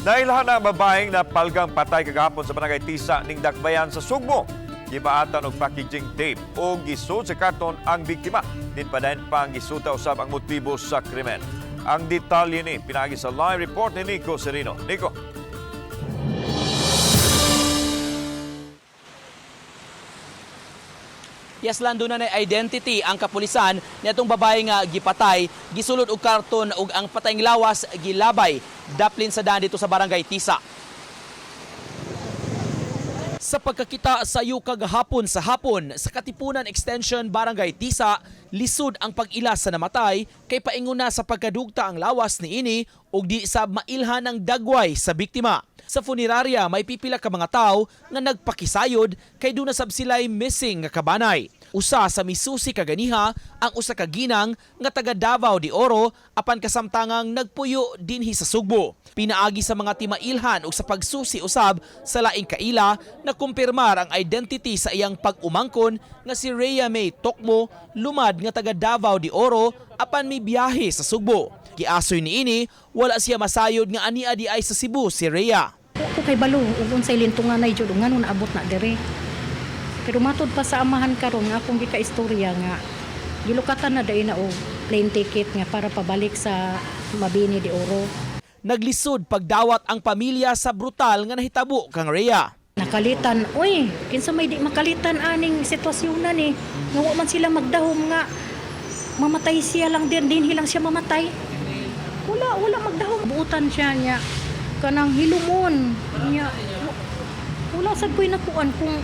Nailhan ang babaeng na palgang patay kagahapon sa barangay Tisa ning Dakbayan sa Sugbo. Gibaatan og packaging tape o gisud sa karton ang biktima. Din pa din pang gisuta usab ang motibo sa krimen. Ang detalye ni pinagi sa live report ni Nico Serino. Nico. Yes, lando na identity ang kapulisan nitong babae nga gipatay, gisulod og karton ug ang patayng lawas gilabay daplin sa daan dito sa barangay Tisa. Sa pagkakita sa iyo kagahapon sa Katipunan Extension Barangay Tisa, lisod ang pag-ila sa namatay kay painguna sa pagkadugta ang lawas ni ini ug di sab mailhan ng dagway sa biktima. Sa funeraria may pipila ka mga tao nga nagpakisayod kay duna sab sila'y missing nga kabanay. Usa sa misusi kaganiha ang usa ka ginang nga taga Davao de Oro apan kasamtangang nagpuyo dinhi sa Sugbo. Pinaagi sa mga timailhan ug sa pagsusi usab sa laing kaila na kumpirmar ang identity sa iyang pag-umangkon nga si Rhea May Tokmo, lumad nga taga Davao de Oro apan may biyahe sa Sugbo. Giasoy niini wala siya masayod nga ania di ay sa Cebu si Rhea. Ako kay balo ug unsay lintungan ay jud ngano naabot na dire. Pero matud pa sa amahan karon nga akong gika-istorya nga gilukatan na dai na og plane ticket nga para pabalik sa Mabini de Oro. Naglisod pagdawat ang pamilya sa brutal nga nahitabo kang Rhea. Nakalitan, oy, kinsa may di makalitan aning sitwasyon na ni. Nga wa man sila magdahom nga mamatay siya lang din hilang siya mamatay. Wala magdahom. Buutan siya niya kanang hilumon niya. Wala sad ko'y nakuan kung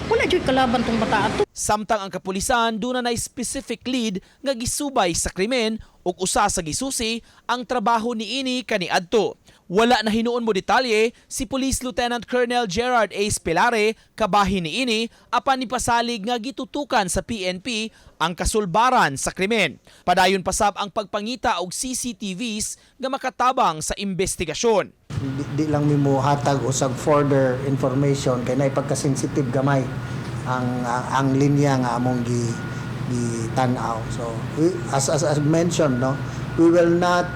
wala jud kalaban tong bata ato. Samtang ang kapulisan duna na specific lead nga gisubay sa krimen ug usa sa gisusi ang trabaho niini kaniadto. Wala na hinuon mo detalye si Police Lieutenant Colonel Gerard A. Spilare kabahin niini apan nipasalig nga gitutukan sa PNP ang kasulbaran sa krimen. Padayon pasab ang pagpangita og CCTVs nga makatabang sa investigasyon. Di lang mimo hatag usag further information kay nay pagka-sensitive gamay ang linya nga among tan-aw. So as mentioned, no, we will not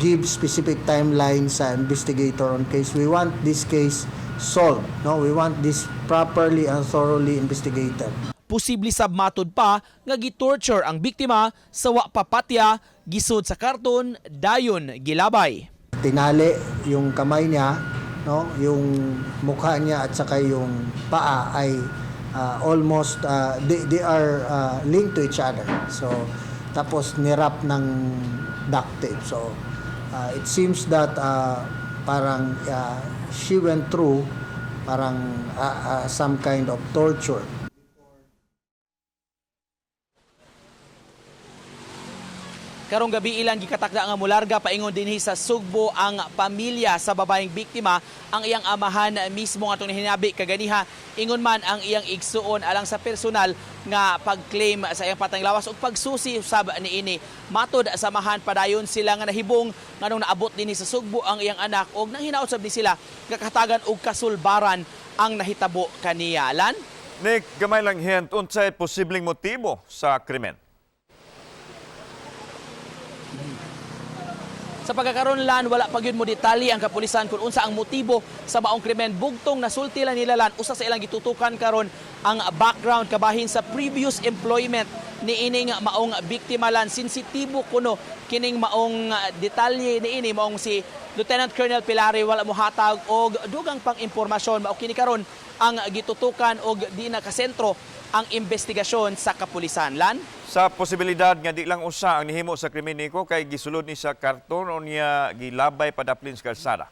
give specific timeline sa investigator on case. We want this case solved, no, we want this properly and thoroughly investigated. Posible sab matud pa nga gitorture ang biktima sa wa papatya gisod sa karton dayon gilabay. Tinali yung kamay niya, no, yung mukha niya at saka yung paa ay almost they are linked to each other. So tapos nirap ng duct tape. So it seems that parang she went through parang some kind of torture. Karong gabi ilang gikatakda nga mularga paingon dinhi sa Sugbo ang pamilya sa babaeng biktima. Ang iyang amahan mismo nga itong hinabi kaganiha. Ingon man ang iyang igsuon alang sa personal nga pag-claim sa iyang patayng lawas ug pagsusi usab niini. Matod sa amahan padayon sila nga nahibong nganong naabot dinhi sa Sugbo ang iyang anak ug nang hinaot sab ni sila nga katagan og kasulbaran ang nahitabo kaniya. Lan? Nick, gamay lang hint unsay posibleng motibo sa krimen. Sa pagkakaroon lan, wala pa gyud mo detalye ang kapulisan kung unsa ang motibo sa maong krimen. Bugtong nasulti lang nila lan, usa sa ilang gitutukan karon ang background kabahin sa previous employment ni ining maong biktima lan. Sensitibo kuno kining maong detalye ni ini maong si Lieutenant Colonel Pilare wala mo hatag og dugang pang impormasyon mao kini karon ang gitutukan og di na kasentro ang investigasyon sa kapulisan lan. Sa posibilidad nga di lang usa ang nihimo sa krimen niko kay gisulod ni sa karton o niya gilabay padaplin sa kalsada.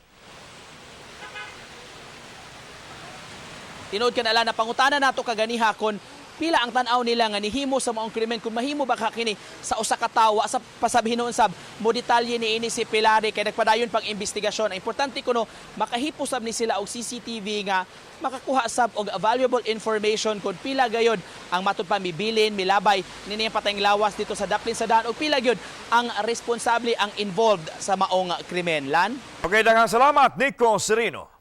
Tinood ka na lang na pangutana nato kaganiha kon pila ang tan-aw nila nga nihimo sa maong krimen kung mahimo ba kini sa usa ka tawo sa pasabhinon sab mo detalye ni ini si Pilare kay nagpadayon pang investigasyon. Ang importante kuno makahipos sab ni sila og CCTV nga makakuha sab og valuable information kung pila gayod ang matud pa mibilin milabay nini patayng lawas dito sa daplin sa daan og pila gyud ang responsable ang involved sa maong krimen lan. Okay, daghang salamat Nico Serino.